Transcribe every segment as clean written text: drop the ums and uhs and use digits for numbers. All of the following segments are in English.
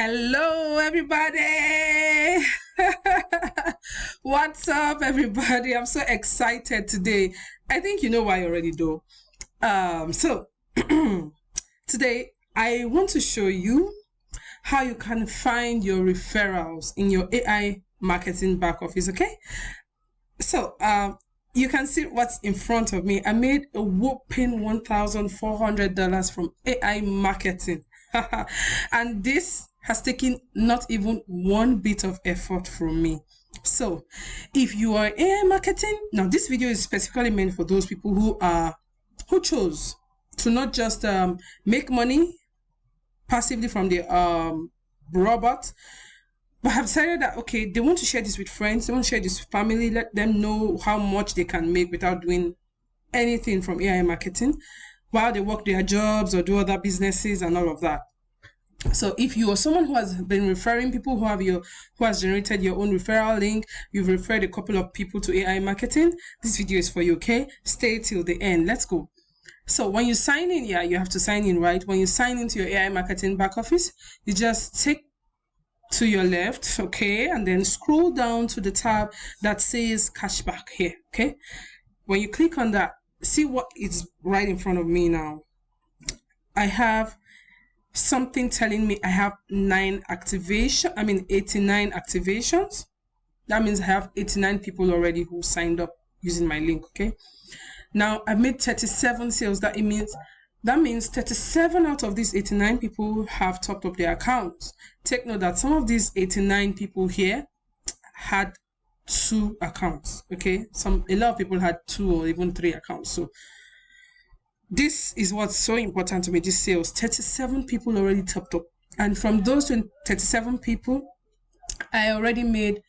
Hello, everybody. What's up, everybody? I'm so excited today. I think you know why already, though. So today I want to show you how you can find your referrals in your AI marketing back office. Okay. So you can see what's in front of me. I made a whopping $1,400 from AI marketing. And this has taken not even one bit of effort from me. So if you are AI marketing, now this video is specifically meant for those people who chose to not just make money passively from the robot, but have decided that okay, they want to share this with friends, they want to share this with family, let them know how much they can make without doing anything from AI marketing while they work their jobs or do other businesses and all of that. So if you are someone who has been referring people, who has generated your own referral link, you've referred a couple of people to AI marketing, this video is for you. Okay, stay till the end. Let's go. So when you sign in, you have to sign in, right? When you sign into your AI marketing back office, you just take to your left, okay, and then scroll down to the tab that says cashback here. Okay, when you click on that, see what is right in front of me now. I have something telling me I have 89 activations. That means I have 89 people already who signed up using my link. Okay, now I've made 37 sales. That means 37 out of these 89 people have topped up their accounts. Take note that some of these 89 people here had 2 accounts. Okay, a lot of people had 2 or even 3 accounts. So this is what's so important to me, this sales. 37 people already topped up. And from those 37 people, I already made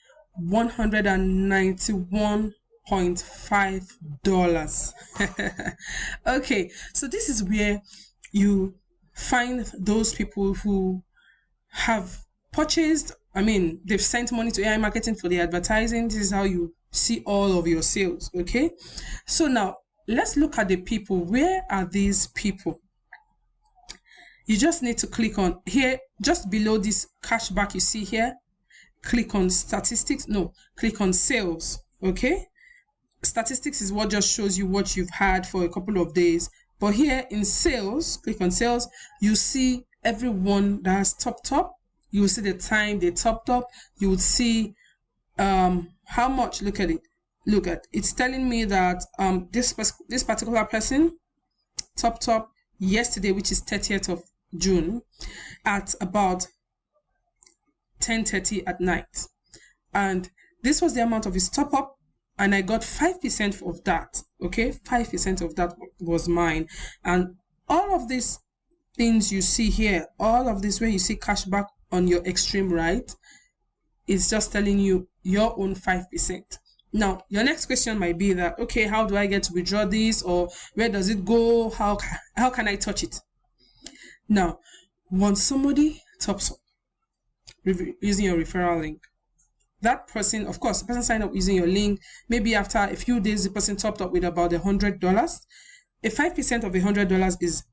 $191.5. Okay, so this is where you find those people who have purchased, they've sent money to AI marketing for the advertising. This is how you see all of your sales. Okay, so now let's look at the people. Where are these people? You just need to click on here, just below this cashback you see here. Click on statistics. No, click on sales. Okay, statistics is what just shows you what you've had for a couple of days. But here in sales, click on sales. You see everyone that has topped up. You will see the time they topped up. You would see how much. Look at it. It's telling me that this particular person topped up yesterday, which is 30th of June, at about 10:30 at night, and this was the amount of his top up, and I got 5% of that. Okay, 5% of that was mine. And all of these things you see here, all of this where you see cashback on your extreme right, is just telling you your own 5%. Now, your next question might be that, okay, how do I get to withdraw this, or where does it go? How can I touch it? Now, once somebody tops up using your referral link, that person, of course, the person signed up using your link. Maybe after a few days, the person topped up with about $100. A 5% of $100 is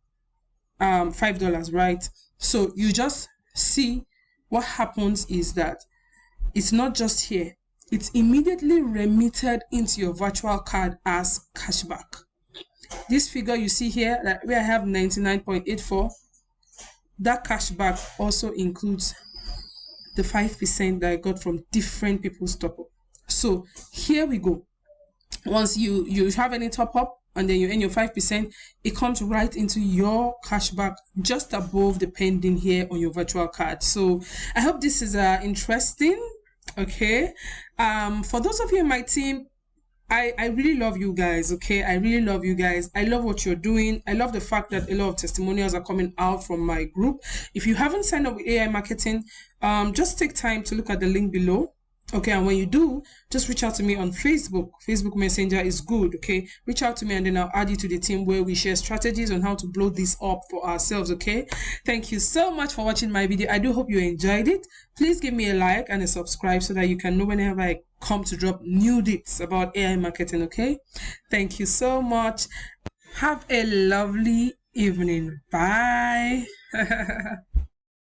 $5, right? So you just see what happens is that it's not just here. It's immediately remitted into your virtual card as cashback. This figure you see here, that where I have 99.84, that cashback also includes the 5% that I got from different people's top up. So here we go. Once you have any top up and then you earn your 5%, it comes right into your cashback just above the pending here on your virtual card. So I hope this is interesting. Okay, for those of you in my team, I really love you guys. Okay, I really love you guys. I love what you're doing. I love the fact that a lot of testimonials are coming out from my group. If you haven't signed up with AI marketing, just take time to look at the link below. Okay, and when you do, just reach out to me on Facebook. Facebook Messenger is good. Okay, reach out to me and then I'll add you to the team where we share strategies on how to blow this up for ourselves. Okay, thank you so much for watching my video. I do hope you enjoyed it. Please give me a like and a subscribe so that you can know whenever I come to drop new deets about AI marketing. Okay, thank you so much. Have a lovely evening. Bye.